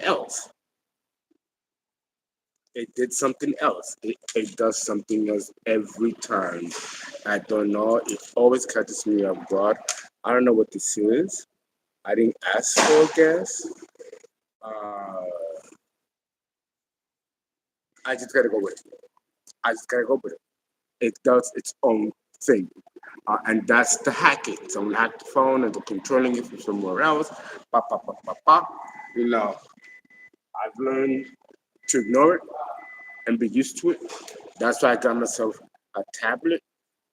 else. It did something else. It does something else every time. I don't know. It always catches me off guard. I don't know what this is. I didn't ask for a guess. Uh, I just gotta go with it. I just gotta go with it. It does its own thing. And that's the hacking. Someone hacked the phone and they're controlling it from somewhere else. Pop, pop, pop, pop, pop. You know, I've learned to ignore it and be used to it. That's why I got myself a tablet,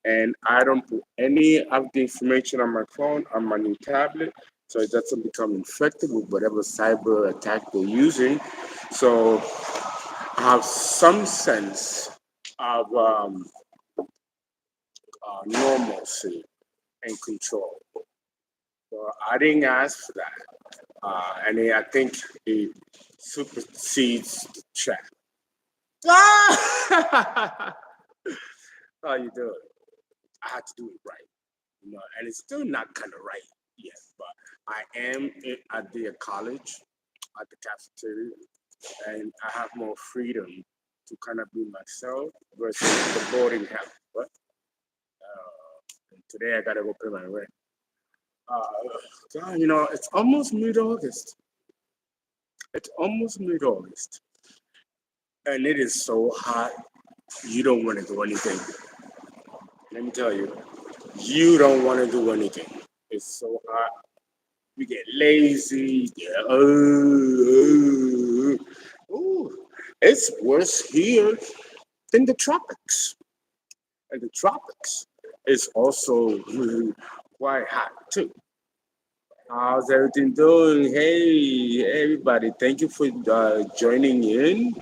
and I don't put any of the information on my phone on my new tablet, so it doesn't become infected with whatever cyber attack they're using. So I have some sense of normalcy and control. So I didn't ask for that, I think it supersedes the chat. Ah! How you doing? I had to do it right, and it's still not kind of right yet, but I am at the college, at the cafeteria, and I have more freedom to kind of be myself versus the boarding house. But and today I gotta go pay my rent. Uh, God, it's almost mid-August. It's almost mid-August, and it is so hot. You don't want to do anything. Let me tell you, you don't want to do anything. It's so hot. You get lazy. Yeah, ooh, it's worse here than the tropics. And the tropics is also quite hot too. How's everything doing? Hey, everybody. Thank you for joining in.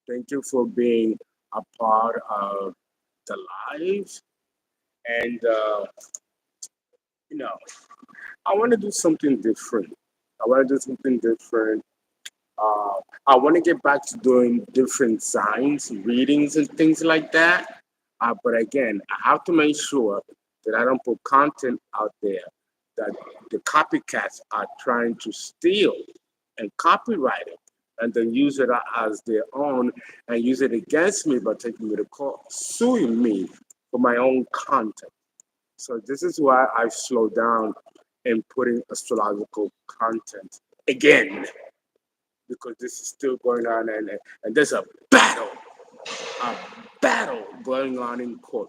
Thank you for being a part of the live. And, you know, I want to do something different. I want to do something different. Uh, I want to get back to doing different signs, readings, and things like that. But again, I have to make sure that I don't put content out there that the copycats are trying to steal and copyright it and then use it as their own and use it against me by taking me to court, suing me for my own content. So this is why I slow down in putting astrological content again, because this is still going on, and there's a battle going on in court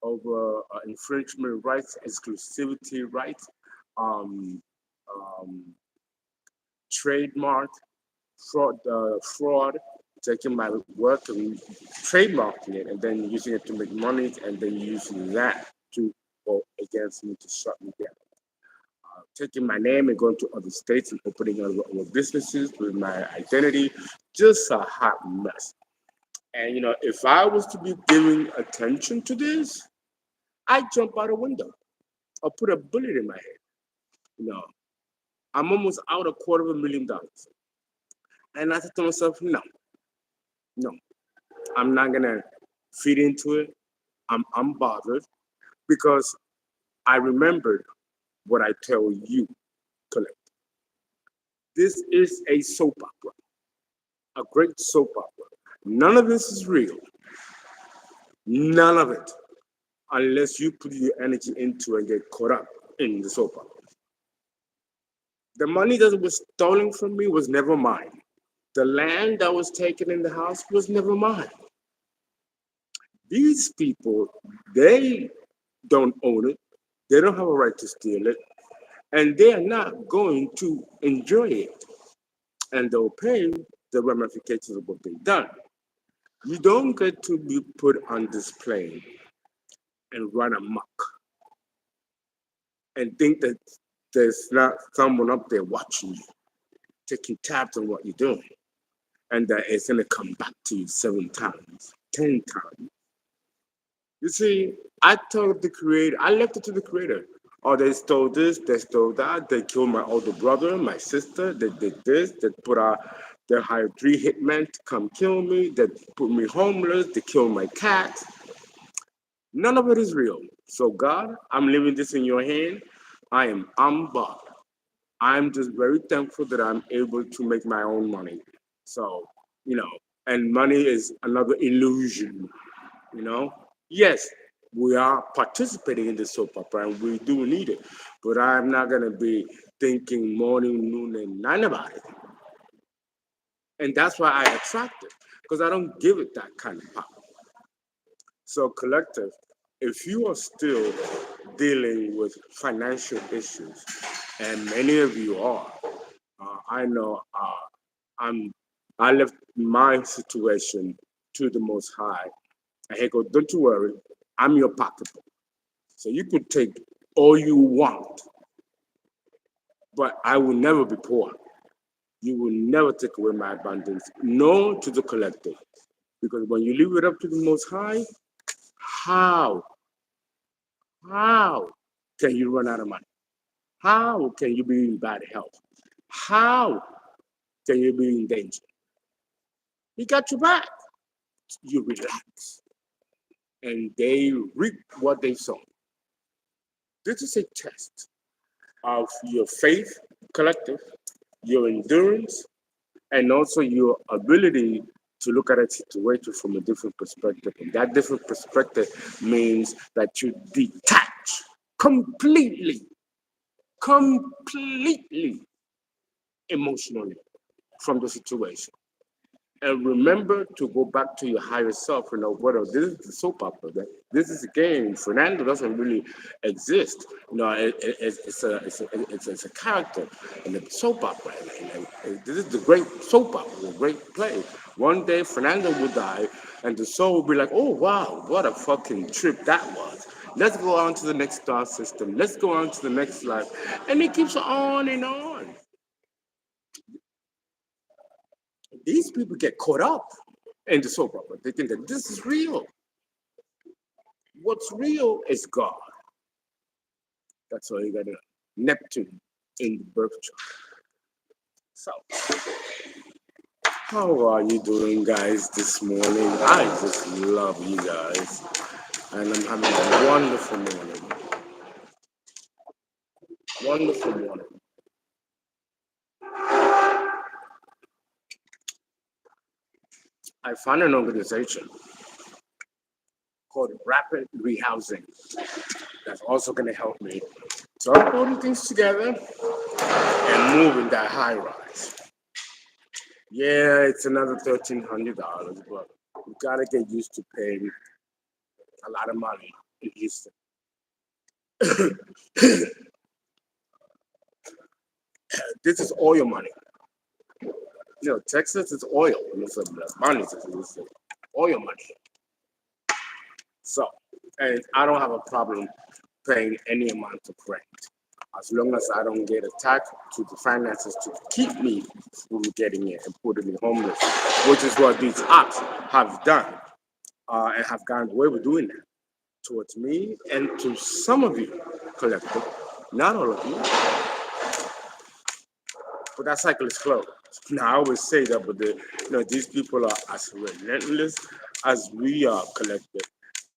over infringement rights, exclusivity rights, um, um, trademark, fraud, taking my work and trademarking it and then using it to make money and then using that to go against me to shut me down. Taking my name and going to other states and opening other businesses with my identity, just a hot mess. And if I was to be giving attention to this, I'd jump out a window or put a bullet in my head. You know, I'm almost out $250,000. And I said to myself, no, no, I'm not gonna feed into it. I'm unbothered because I remembered what I tell you, collect. This is a soap opera, a great soap opera. None of this is real. None of it. Unless you put your energy into and get caught up in the soap opera. The money that was stolen from me was never mine. The land that was taken in the house was never mine. These people, they don't own it. They don't have a right to steal it. And they are not going to enjoy it. And they'll pay the ramifications of what they've done. You don't get to be put on display and run amok and think that there's not someone up there watching you, taking tabs on what you're doing, and that it's going to come back to you 7 times, 10 times. You see, I told the creator, I left it to the creator. Oh, they stole this, they stole that, they killed my older brother, my sister, they did this, they hired 3 hitmen to come kill me, they put me homeless, they killed my cat. None of it is real. So God, I'm leaving this in your hand. I am unbothered. I'm just very thankful that I'm able to make my own money. So, you know, and money is another illusion, you know. Yes, we are participating in the soap opera and we do need it, but I'm not going to be thinking morning, noon, and night about it. And that's why I attract it, because I don't give it that kind of power. So, collective, if you are still dealing with financial issues, and many of you are, I know I'm. I left my situation to the Most High, and He goes, "Don't you worry, I'm your pocketbook. So you could take all you want, but I will never be poor. You will never take away my abundance. No to the collective, because when you leave it up to the Most High, how how can you run out of money? How can you be in bad health? How can you be in danger? He got your back. You relax, and they reap what they sow. This is a test of your faith, collective, your endurance, and also your ability to look at a situation from a different perspective. And that different perspective means that you detach completely, completely emotionally from the situation. And remember to go back to your higher self and know what this is the soap opera. This is a game. Fernando doesn't really exist. No, it's a character in the soap opera. And this is the great soap opera, the great play. One day Fernando will die, and the soul will be like, "Oh wow, what a fucking trip that was. Let's go on to the next star system. Let's go on to the next life," and it keeps on and on. These people get caught up in the soap opera. They think that this is real. What's real is God. That's all you got to know. Neptune in the birth chart. So, how are you doing, guys, this morning? I just love you guys. And I'm having a wonderful morning. Wonderful morning. I found an organization called Rapid Rehousing that's also going to help me start putting things together and move in that high rise. Yeah, it's another $1,300, but you gotta get used to paying a lot of money in Houston. This is oil money. You know, Texas is oil, and it's money. It's oil money. So, and I don't have a problem paying any amount of rent, as long as I don't get attacked to the finances to keep me from getting it and putting me homeless, which is what these apps have done and have gotten away with doing that towards me and to some of you, collective, not all of you, but that cycle is closed. Now I always say that, but these people are as relentless as we are, collective,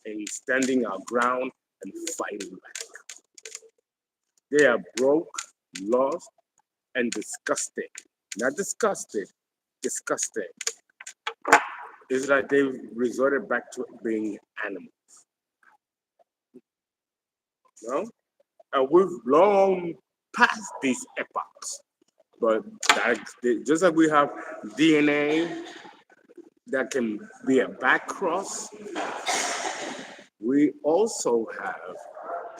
in standing our ground and fighting back. They are broke, lost, and disgusted. Not disgusted, disgusted. It's like they've resorted back to being animals. You know? And we've long passed these epochs. But just like we have DNA that can be a back cross, we also have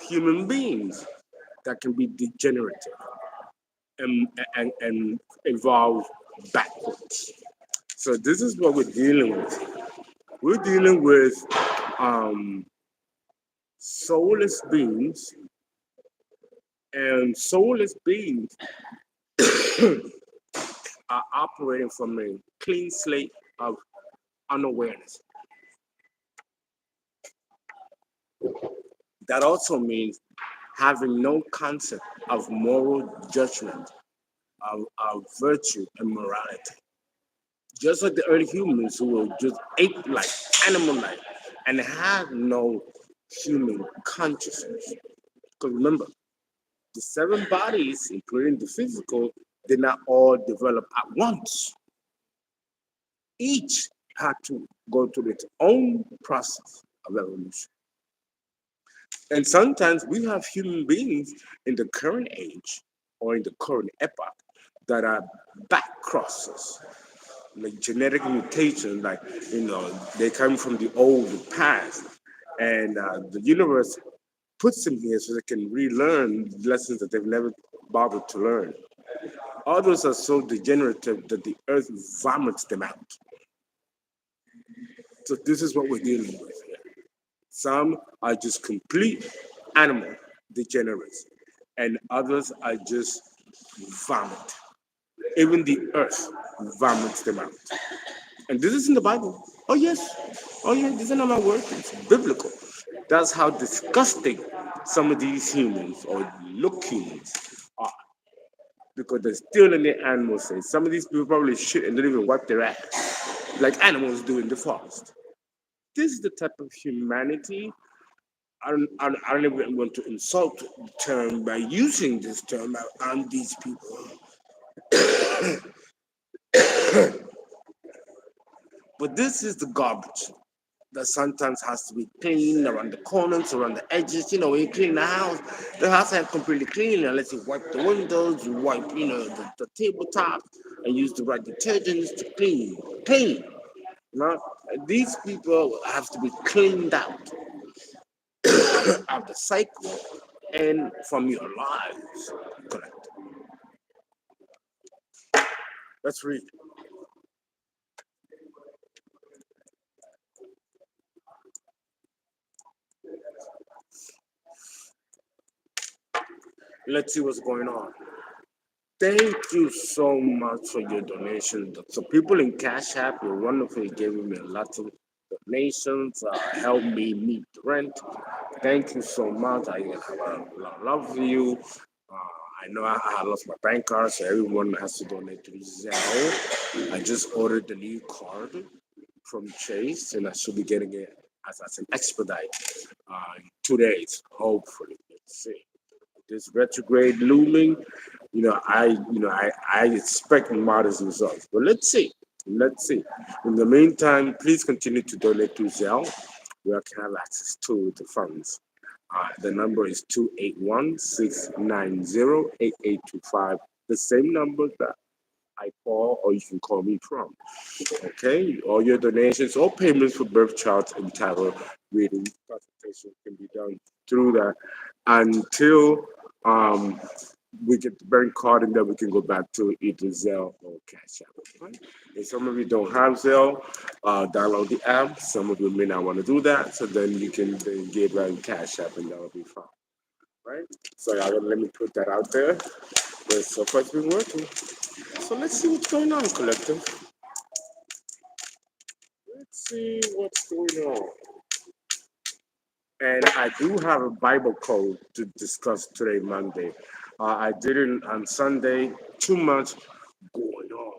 human beings that can be degenerative and evolve backwards. So this is what we're dealing with. We're dealing with um, soulless beings, and soulless beings are operating from a clean slate of unawareness. That also means having no concept of moral judgment, of virtue and morality. Just like the early humans who were just ape-like, animal-like, and had no human consciousness. Because remember, The seven bodies, including the physical, did not all develop at once. Each had to go through its own process of evolution. And sometimes we have human beings in the current age or in the current epoch that are back crosses, like genetic mutation, like, they come from the old past. And the universe puts them here so they can relearn lessons that they've never bothered to learn. Others are so degenerative that the earth vomits them out. So this is what we're dealing with here. Some are just complete animal degenerates, and others are just vomit. Even the earth vomits them out. And this is in the Bible. Oh, yes. Oh, yeah, these are not my words. It's biblical. That's how disgusting some of these humans or look humans are. Because they're still in the animal state. Some of these people probably shit and don't even wipe their ass, like animals do in the forest. This is the type of humanity. I don't even want to insult the term by using this term on these people. But this is the garbage that sometimes has to be cleaned around the corners, around the edges. When you clean the house ain't completely clean unless you wipe the windows, you wipe, the tabletop, and use the right detergents to clean. Clean. These people have to be cleaned out of the cycle and from your lives. Correct. Let's read. Let's see what's going on. Thank you so much for your donation. So people in Cash App, you're wonderful. You gave me a lot of donations, help me meet the rent. Thank you so much. I have a lot of love for you. I know I lost my bank card, so everyone has to donate to ZELLE. I just ordered the new card from Chase, and I should be getting it as an expedite in 2 days, hopefully. Let's see. This retrograde looming, I expect modest results. But let's see. Let's see. In the meantime, please continue to donate to ZELLE, where I can have access to the funds. The number is 281-690-8825. The same number that I call, or you can call me from. Okay? All your donations or payments for birth charts and tarot reading consultation can be done through that until we get the bank card, and then we can go back to either ZELLE or Cash App. Right? And some of you don't have ZELLE, download the app. Some of you may not want to do that, so then you can then get right in Cash App, and that'll be fine. Right? So let me put that out there. But so far it's been working. So let's see what's going on, collective. Let's see what's going on. And I do have a Bible code to discuss today, Monday. I did it on Sunday. Too much going on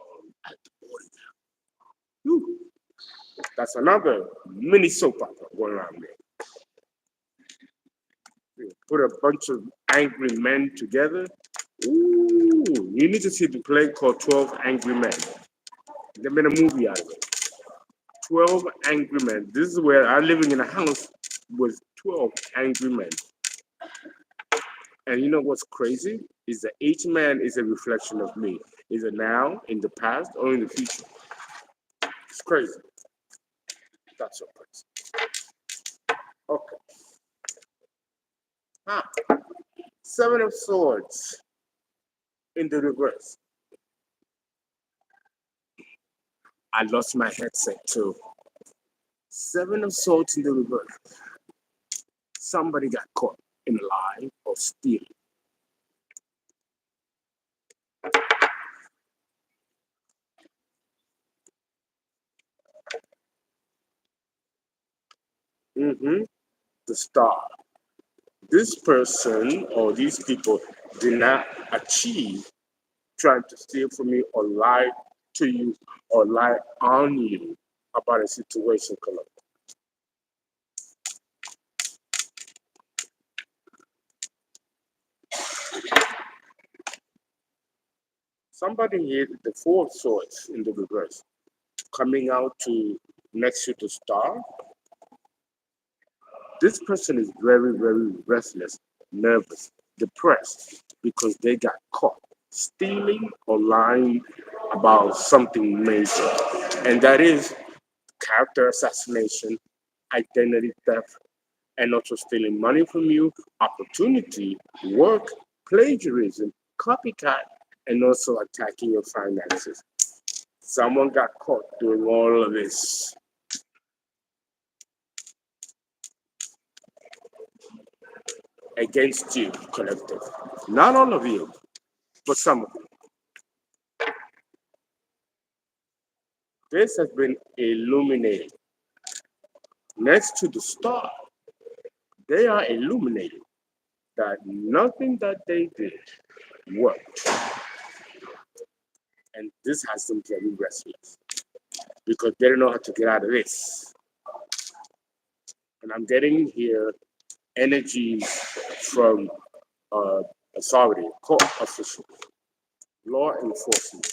at the boarding house. Whew. That's another mini soap opera going around there. You put a bunch of angry men together. Ooh, you need to see the play called 12 Angry Men. They made a movie out of it. 12 Angry Men. This is where I'm living in a house with 12 angry men. And you know what's crazy? Is that each man is a reflection of me, either now, in the past, or in the future. It's crazy. That's so crazy. Okay. Seven of Swords in the reverse. I lost my headset too. Seven of Swords in the reverse. Somebody got caught in a lie or stealing. The Star. This person or these people did not achieve trying to steal from you or lie to you or lie on you about a situation, collective. Somebody hit the four of swords in the reverse, coming out to next to the star. This person is very, very restless, nervous, depressed because they got caught stealing or lying about something major. And that is character assassination, identity theft, and also stealing money from you, opportunity, work, plagiarism, copycat, and also attacking your finances. Someone got caught doing all of this against you, collective. Not all of you, but some of you. This has been illuminated. Next to the star, they are illuminated that nothing that they did worked. And this has them very restless because they don't know how to get out of this. And I'm getting here energies from authority, court officials, law enforcement.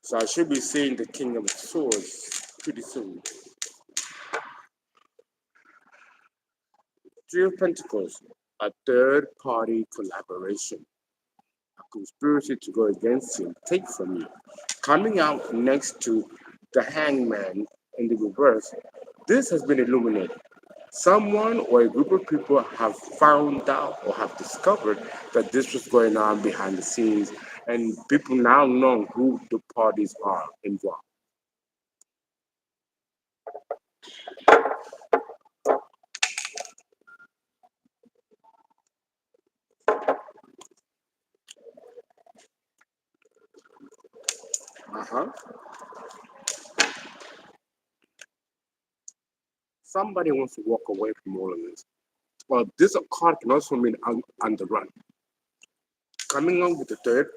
So I should be seeing the King of Swords pretty soon. Three of Pentacles, a third party collaboration, a conspiracy to go against you, take from you. Coming out next to the Hangman in the reverse, this has been illuminated. Someone or a group of people have found out or have discovered that this was going on behind the scenes, and people now know who the parties are involved. Uh-huh. Somebody wants to walk away from all of this. Well, this card can also mean on the run. Coming on with the third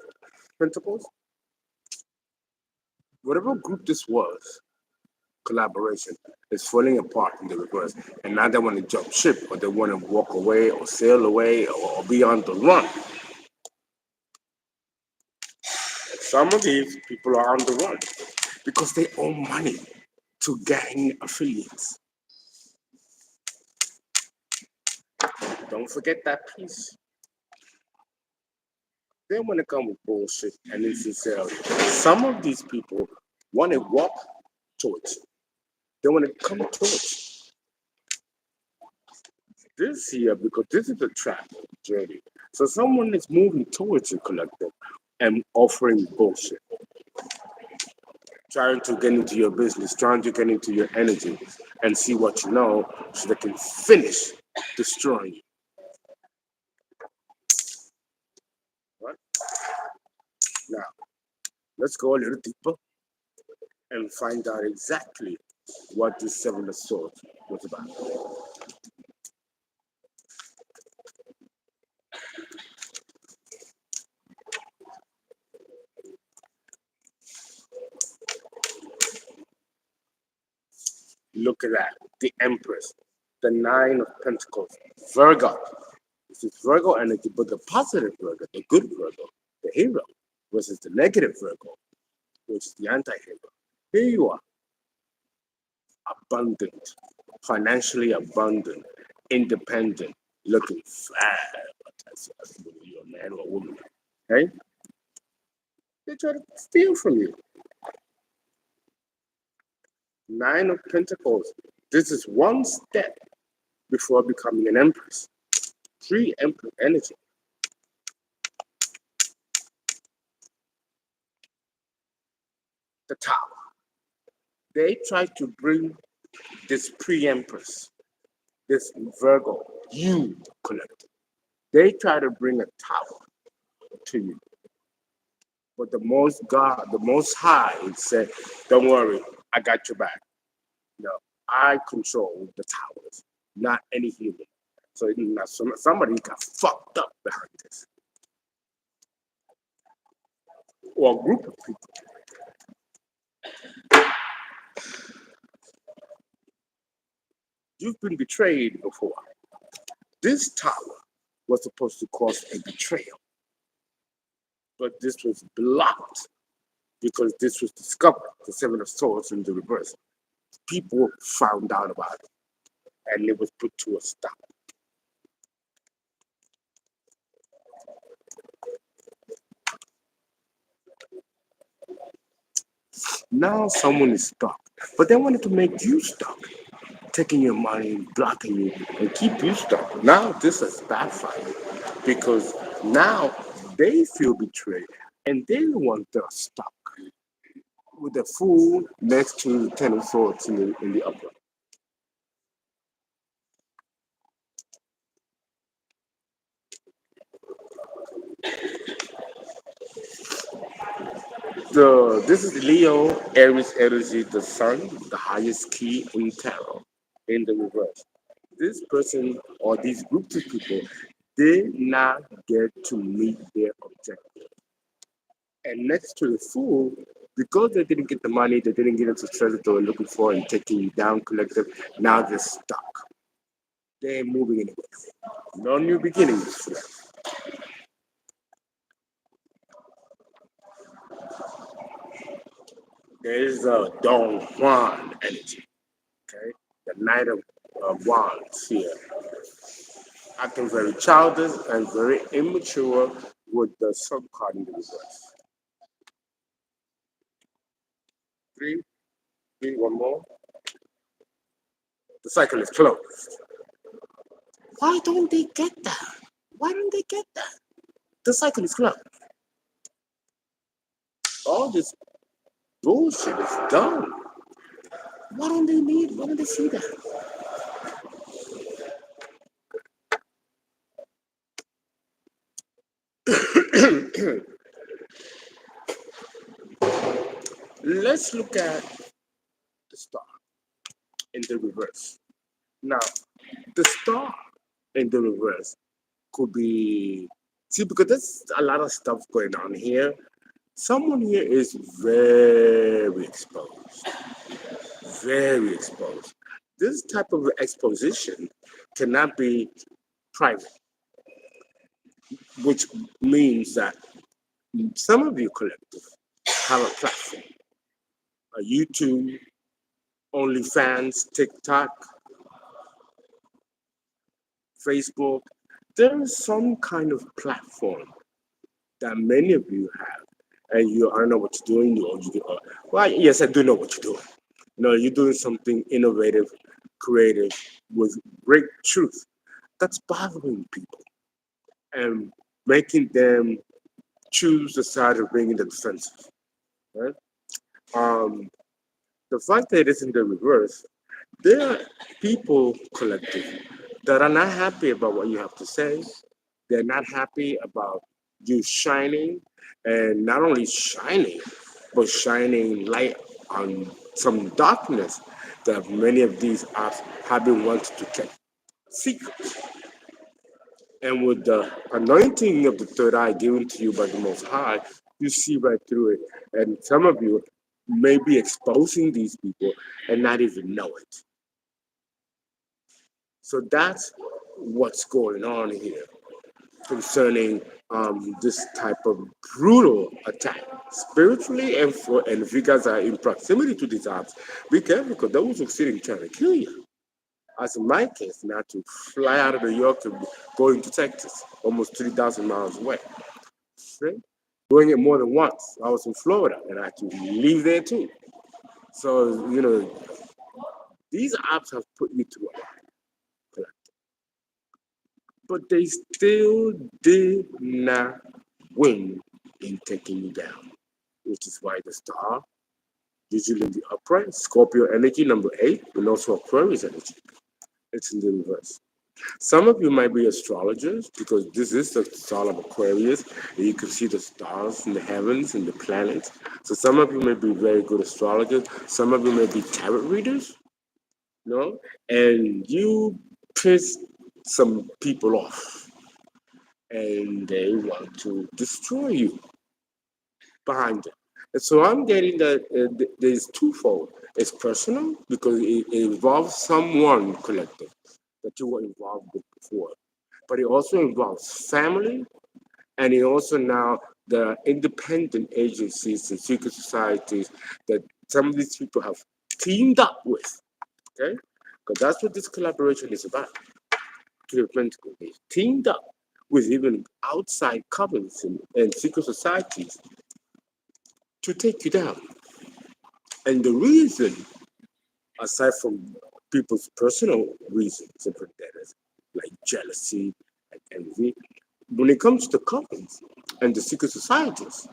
principles, whatever group this was, collaboration, is falling apart in the reverse. And now they want to jump ship, or they want to walk away, or sail away, or be on the run. Some of these people are on the run because they owe money to gang affiliates. Don't forget that piece. They want to come with bullshit and insincerity. Some of these people want to walk towards you. They want to come towards you. This here, because this is a trap journey. So someone is moving towards you, collective, and offering bullshit. Trying to get into your business, trying to get into your energy and see what you know so they can finish destroying you. Right? Now, let's go a little deeper and find out exactly what this Seven of Swords was about. Look at that, the Empress, the Nine of Pentacles, Virgo. This is Virgo energy, but the positive Virgo, the good Virgo, the hero, versus the negative Virgo, which is the anti-hero. Here you are, abundant, financially abundant, independent, looking fabulous. You're a man or a woman, okay? They try to steal from you. Nine of Pentacles. This is one step before becoming an empress. Three empress energy. The Tower. They try to bring this pre-empress, this Virgo, you collective. They try to bring a tower to you. But the most high said, don't worry, I got your back. No, I control the towers, not any human. So somebody got fucked up behind this. Or a group of people. You've been betrayed before. This tower was supposed to cause a betrayal. but this was blocked because this was discovered, the Seven of Swords in the reverse. People found out about it and it was put to a stop. Now someone is stuck, but they wanted to make you stuck, taking your money, blocking you, and keep you stuck. Now this has backfired because now they feel betrayed and they want us stuck with the Fool next to the Ten of Swords in the upper. This is Leo, Aries energy, the Sun, the highest key in tarot, in the reverse. This person or these groups of people did not get to meet their objective. And next to the Fool, because they didn't get the money, they didn't get into treasure they were looking for and taking you down collective, now they're stuck. They're moving anywhere. No new beginnings for them. There's a Don Juan energy, okay? The Knight of Wands here. Acting very childish and very immature with the Sun card in the reverse. Three, three, one more. The cycle is closed. Why don't they get that? Why don't they get that? The cycle is closed. All this bullshit is done. What don't they need? Why don't they see that? Let's look at the star in the reverse. Now, the star in the reverse could be, see, because there's a lot of stuff going on here. Someone here is very exposed, very exposed. This type of exposition cannot be private, which means that some of you collective have a platform, a YouTube, OnlyFans, TikTok, Facebook. There is some kind of platform that many of you have, and you I don't know what you're doing. Well, yes, I do know what you're doing. You're doing something innovative, creative, with great truth. That's bothering people and making them choose the side of being in the defensive. Right? Um, the fact that it's in the reverse, there are people collective that are not happy about what you have to say. They're not happy about you shining, and not only shining, but shining light on some darkness that many of these apps have been wanted to keep secret. And with the anointing of the third eye given to you by the Most High, you see right through it. And some of you may be exposing these people and not even know it. So that's what's going on here concerning this type of brutal attack, spiritually and if you guys are in proximity to these apps, be careful because those are sitting trying to kill you. As in my case, not to fly out of New York and go into Texas, almost 3,000 miles away. Right? Doing it more than once. I was in Florida and I had to leave there too. So, these apps have put me through a lot. But they still did not win in taking you down, which is why the star, usually in the upright, Scorpio energy, number 8, and also Aquarius energy. It's in the reverse. Some of you might be astrologers because this is the star of Aquarius, and you can see the stars in the heavens and the planets. So some of you may be very good astrologers. Some of you may be tarot readers, and you piss some people off, and they want to destroy you behind it. And so I'm getting that there's twofold. It's personal because it involves someone collective that you were involved with before, but it also involves family, and it also now the independent agencies, the secret societies that some of these people have teamed up with. Okay, because that's what this collaboration is about. To the Pentagon, they teamed up with even outside covens and secret societies to take you down. And the reason, aside from people's personal reasons and vendettas, like jealousy and envy, when it comes to covens and the secret societies,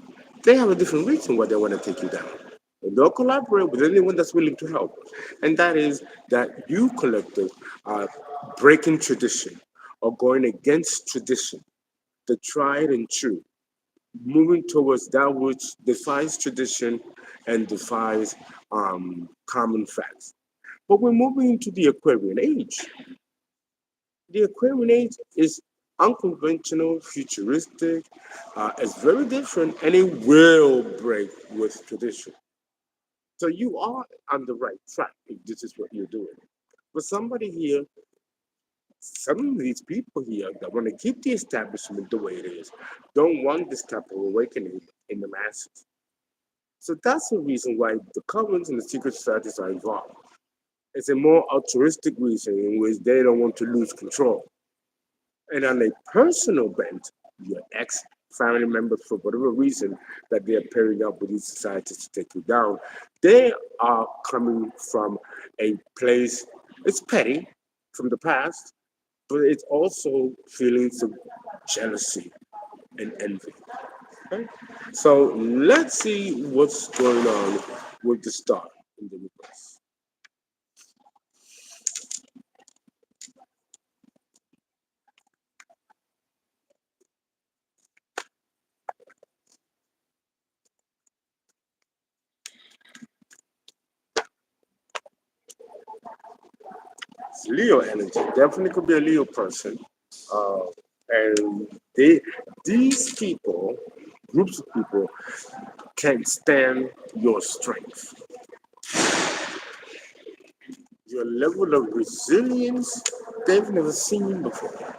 they have a different reason why they want to take you down. And they'll collaborate with anyone that's willing to help. And that is that you collective are breaking tradition or going against tradition, the tried and true, moving towards that which defies tradition and defies common facts. But we're moving into the Aquarian age. The Aquarian age is unconventional, futuristic, it's very different, and it will break with tradition. So you are on the right track if this is what you're doing. But somebody here, some of these people here that want to keep the establishment the way it is, don't want this type of awakening in the masses. So that's the reason why the covenants and the secret societies are involved. It's a more altruistic reason in which they don't want to lose control. And on a personal bent, your ex family members, for whatever reason that they are pairing up with these societies to take you down, they are coming from a place, it's petty from the past, but it's also feelings of jealousy and envy. Okay? So let's see what's going on with the star in the reverse. It's Leo energy. Definitely could be a Leo person. Uh, and these people, groups of people, can stand your strength. Your level of resilience, they've never seen before.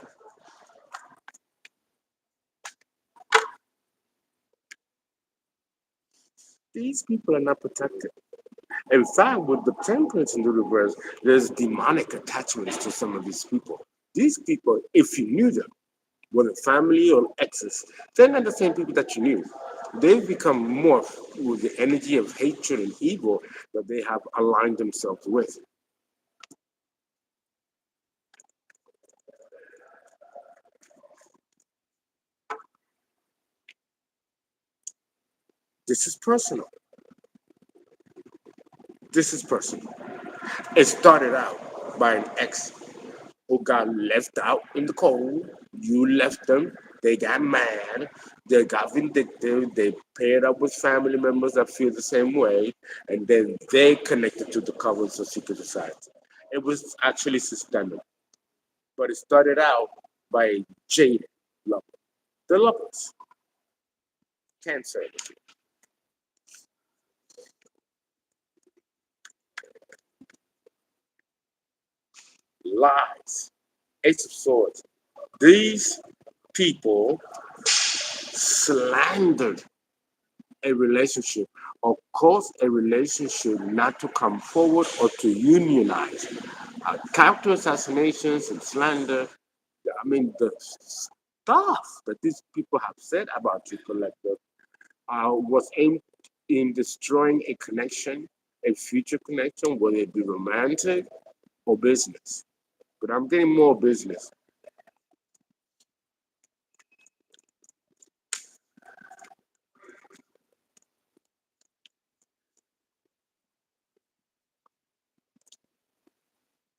These people are not protected. In fact, with the temperance in the reverse, there's demonic attachments to some of these people. These people, if you knew them, whether family or exes, they're not the same people that you knew. They've become morphed with the energy of hatred and evil that they have aligned themselves with. This is personal. This is personal. It started out by an ex who got left out in the cold. You left them. They got mad. They got vindictive. They paired up with family members that feel the same way. And then they connected to the covers of secret society. It was actually systemic. But it started out by a jaded lover. The lovers, cancer, lies, ace of swords. These people slandered a relationship or caused a relationship not to come forward or to unionize. Character assassinations and slander, I mean, the stuff that these people have said about you, collective, was aimed in destroying a connection, a future connection, whether it be romantic or business. But I'm getting more business.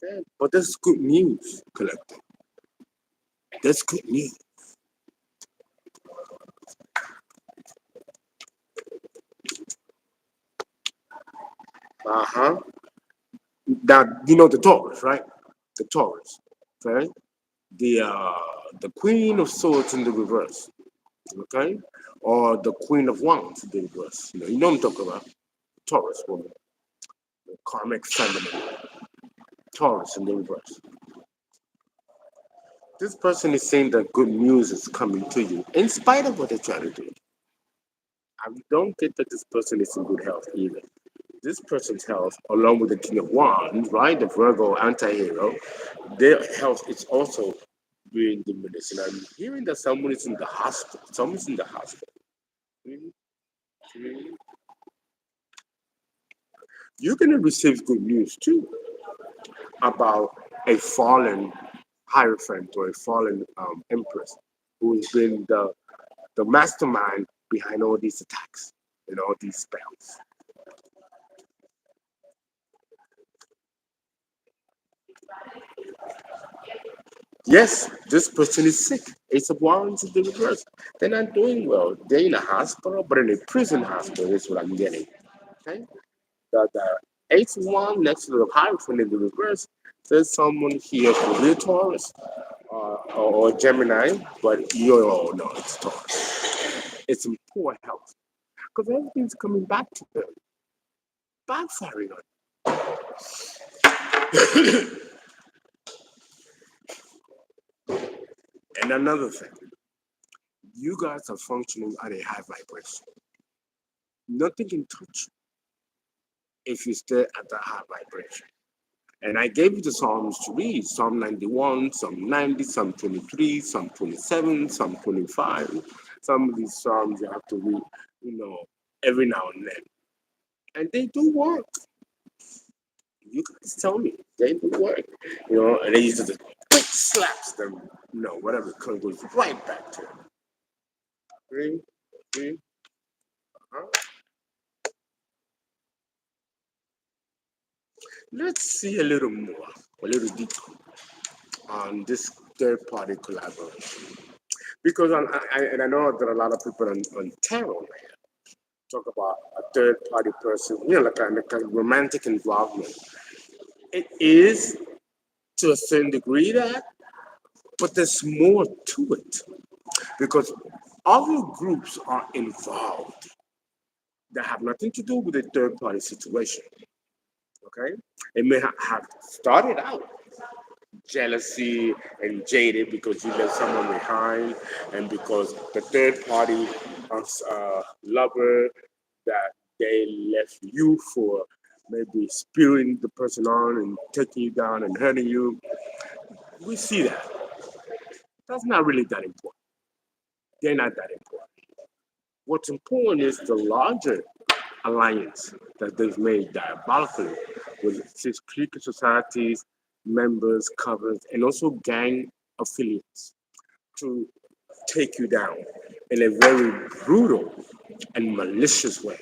Okay? But that's good news, collective. That's good news. Uh huh. Now you know the Taurus, right? The Taurus, okay? The Queen of Swords in the reverse, okay? Or the Queen of Wands in the reverse. You know what I'm talking about. Taurus woman, the karmic feminine, Taurus in the reverse. This person is saying that good news is coming to you, in spite of what they try to do. I don't get that this person is in good health either. This person's health, along with the King of Wands, right, the Virgo anti-hero, their health is also being diminished. And I'm hearing that someone is in the hospital. Someone's in the hospital. Mhm, mhm. You're going to receive good news too about a fallen Hierophant or a fallen empress who has been the mastermind behind all these attacks and all these spells. Yes, this person is sick. It's a warrant in the reverse. They're not doing well. They're in a hospital, but in a prison hospital is what I'm getting. Okay? The eighth one next to the Hierophant in the reverse says someone here could be a Taurus or Gemini, but you all know it's Taurus. It's in poor health because everything's coming back to them, backfiring on them. And another thing, you guys are functioning at a high vibration. Nothing can touch you if you stay at that high vibration. And I gave you the Psalms to read Psalm 91, Psalm 90, Psalm 23, Psalm 27, Psalm 25. Some of these Psalms you have to read, every now and then. And they do work. You guys tell me, they do work. And they use the quick slaps them, whatever, goes right back to them. Three, three, uh-huh. Let's see a little more, a little deeper on this third party collaboration. Because and I know that a lot of people on tarot land talk about a third party person, like a romantic involvement. It is to a certain degree that, but there's more to it because other groups are involved that have nothing to do with the third party situation. Okay, it may have started out jealousy and jaded because you left someone behind, and because the third party lover that they left you for maybe spewing the person on and taking you down and hurting you. We see that. That's not really that important. They're not that important. What's important is the larger alliance that they've made diabolically with secret societies, members, covers, and also gang affiliates to take you down in a very brutal and malicious way.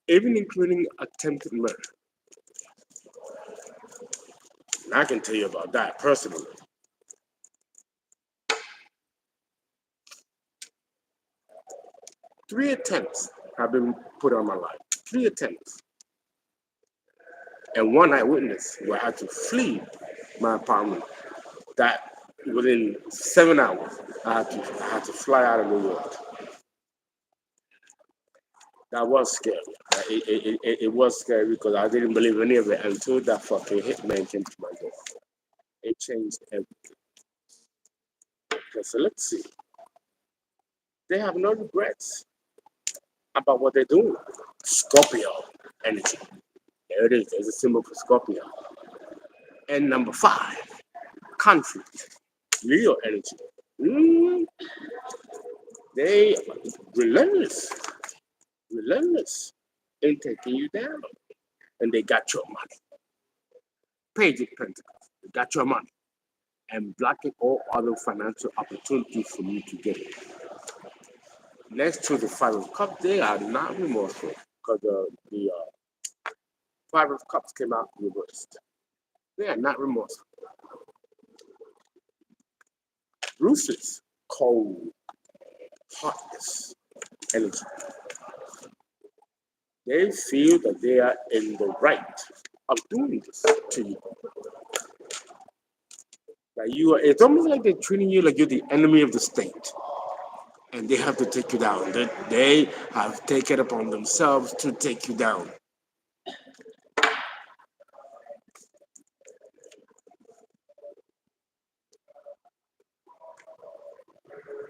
Even including attempted murder. And I can tell you about that personally. 3 attempts have been put on my life. 3 attempts. And one eyewitness where I had to flee my apartment. That within 7 hours, I had to fly out of New York. That was scary. It was scary because I didn't believe any of it until that fucking hitman came to my door. It changed everything. Okay, so let's see. They have no regrets about what they're doing. Scorpio energy. There it is. There's a symbol for Scorpio. And number 5, conflict. Leo energy. Mm, they relentless, relentless in taking you down. And they got your money. Page of Pentacles. They got your money. And blocking all other financial opportunities for you to get it. Next to the Five of Cups, they are not remorseful because the Five of Cups came out reversed. They are not remorseful. Ruthless, cold, heartless energy. They feel that they are in the right of doing this to you. That you are, it's almost like they're treating you like you're the enemy of the state. And they have to take you down. They have taken it upon themselves to take you down.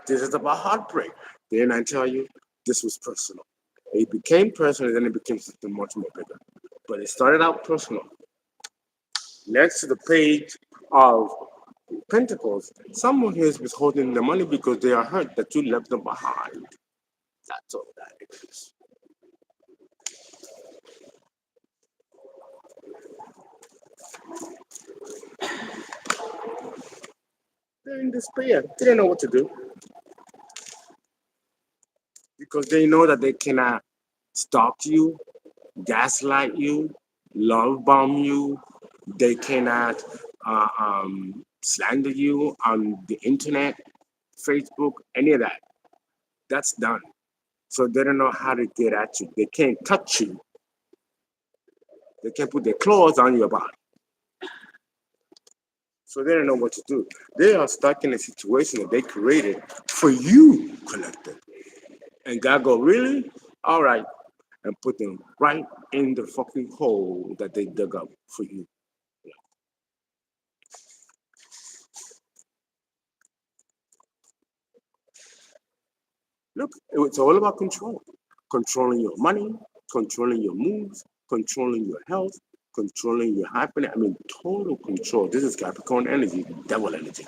This is about heartbreak. Didn't I tell you? This was personal. It became personal, then it became something much more bigger. But it started out personal. Next to the page of Pentacles, someone here is withholding the money because they are hurt that you left them behind. That's all that is. They're in despair. They don't know what to do because they know that they cannot stalk you, gaslight you, love bomb you. They cannot slander you on the internet, Facebook, any of that. That's done. So they don't know how to get at you. They can't touch you. They can't put their claws on your body. So they don't know what to do. They are stuck in a situation that they created for you, collective. And God go, really? All right. And put them right in the fucking hole that they dug up for you. Look, it's all about control. Controlling your money, controlling your moves, controlling your health, controlling your happiness. I mean, total control. This is Capricorn energy, devil energy.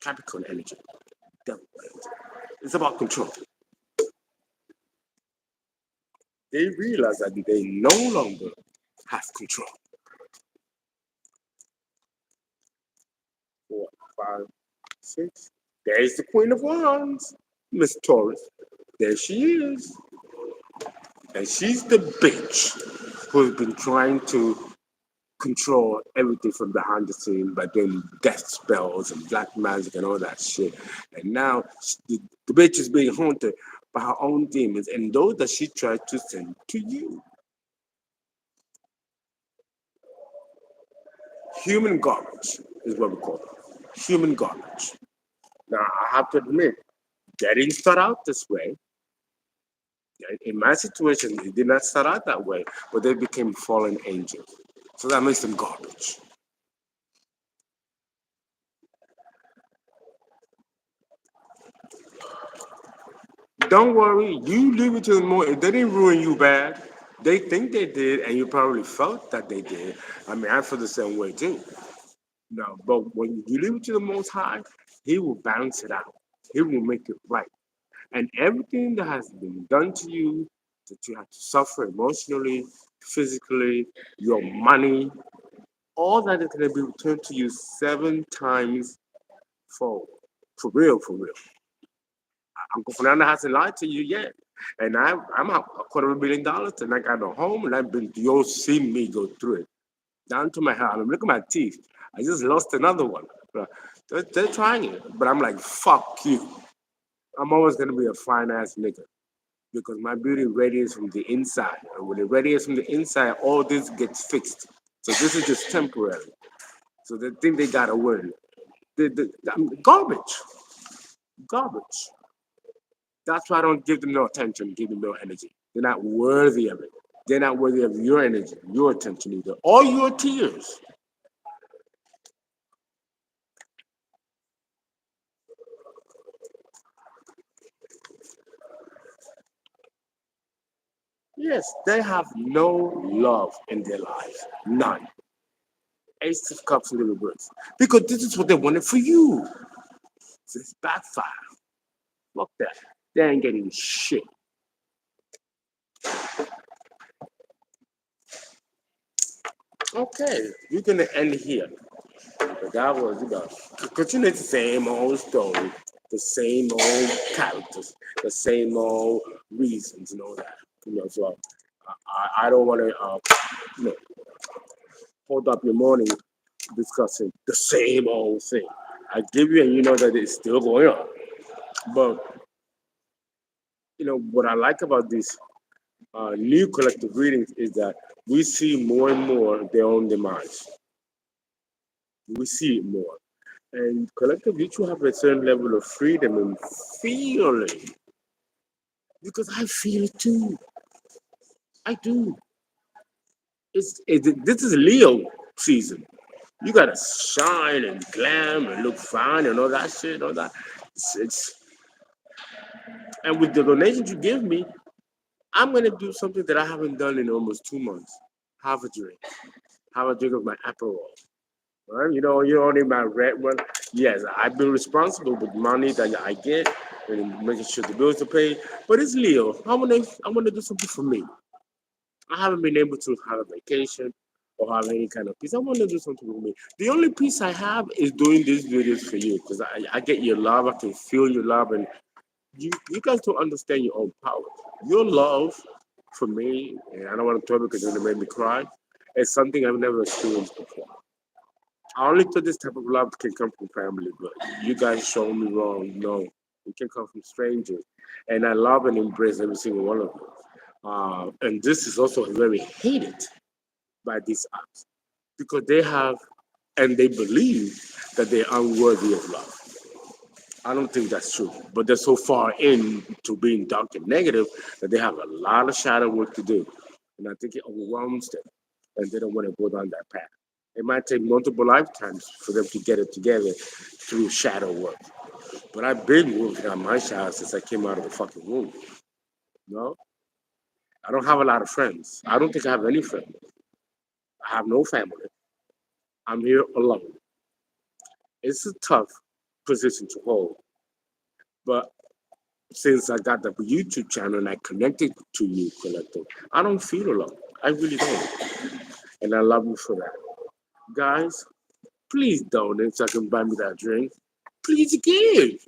Capricorn energy, devil energy. It's about control. They realize that they no longer have control. 4, 5, 6. There's the Queen of Wands, Miss Taurus. There she is. And she's the bitch who's been trying to control everything from behind the scene by doing death spells and black magic and all that shit. And now the bitch is being haunted by her own demons and those that she tried to send to you. Human garbage is what we call it. Human garbage. Now, I have to admit, getting start out this way, in my situation, it did not start out that way, but they became fallen angels. So that makes them garbage. Don't worry, you leave it to them more. If they didn't ruin you bad, they think they did, and you probably felt that they did. I mean, I feel the same way too. No, but when you leave it to the Most High, He will balance it out. He will make it right. And everything that has been done to you, that you have to suffer emotionally, physically, your money, all that is going to be returned to you 7 times fold. For real, for real. Uncle Fernando hasn't lied to you yet. And I'm out $250,000 and I got a home and you'll see me go through it. Down to my hair. I mean, look at my teeth. I just lost another one. They're trying it. But I'm like, fuck you. I'm always going to be a fine ass nigga because my beauty radiates from the inside. And when it radiates from the inside, all this gets fixed. So this is just temporary. So they think they got to win. Garbage. Garbage. That's why I don't give them no attention, give them no energy. They're not worthy of it. They're not worthy of your energy, your attention either, or your tears. Yes, they have no love in their lives. None. Ace of Cups and the reverse. Because this is what they wanted for you. So it's backfire. Fuck that. They ain't getting shit. Okay, we're gonna end here. But that was, continue the same old story, the same old characters, the same old reasons and all that. So I don't want to, hold up your morning discussing the same old thing. I give you, and you know that it's still going on. But what I like about these new collective readings is that we see more and more their own demise. We see it more. And collectively, you have a certain level of freedom and feeling. Because I feel it too. I do. This is Leo season. You gotta shine and glam and look fine and all that shit, all that. It's And with the donations you give me, I'm gonna do something that I haven't done in almost 2 months. Have a drink. Have a drink of my Aperol. Right? You only my red one. Yes, I've been responsible with money that I get and making sure the bills are paid. But it's Leo. I wanna do something for me. I haven't been able to have a vacation or have any kind of peace. I want to do something for me. The only peace I have is doing these videos for you because I get your love. I can feel your love, and you guys don't understand your own power. Your love for me, and I don't want to talk because it's gonna make me cry. It's something I've never experienced before. I only thought this type of love can come from family, but you guys show me wrong. No, it can come from strangers, and I love and embrace every single one of you. And this is also very hated by these apps because they have and they believe that they're unworthy of love. I don't think that's true, but they're so far in to being dark and negative that they have a lot of shadow work to do, and I think it overwhelms them, and they don't want to go down that path. It might take multiple lifetimes for them to get it together through shadow work. But I've been working on my shadow since I came out of the fucking womb. No, I don't have a lot of friends. I don't think I have any friends. I have no family. I'm here alone. It's a tough position to hold, but since I got the YouTube channel and I connected to you, Collective, I don't feel alone. I really don't. And I love you for that. Guys, please donate so I can buy me that drink. Please give.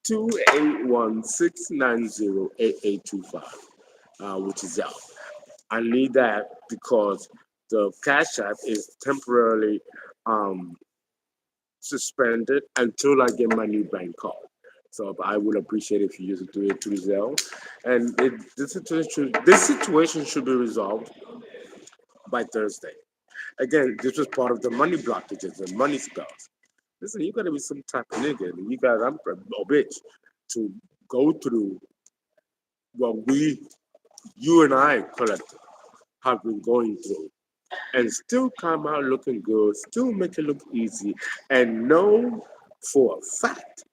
281-690-8825, which is out. I need that because the Cash App is temporarily um, suspended until I get my new bank card. So I would appreciate if you use it through Zelle. And this situation should be resolved by Thursday. Again, this was part of the money blockages and money spells. Listen, you gotta be some type of nigga. And you guys, I'm a bitch to go through what you and I collective have been going through and still come out looking good, still make it look easy, and know for a fact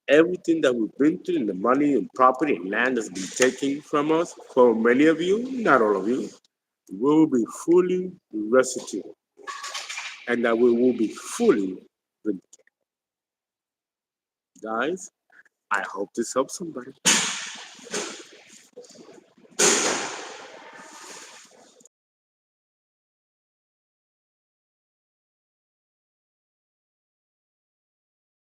everything that we've been through and the money and property and land that's been taken from us, for many of you, not all of you, will be fully restituted and that we will be fully vindicated. Guys, I hope this helps somebody.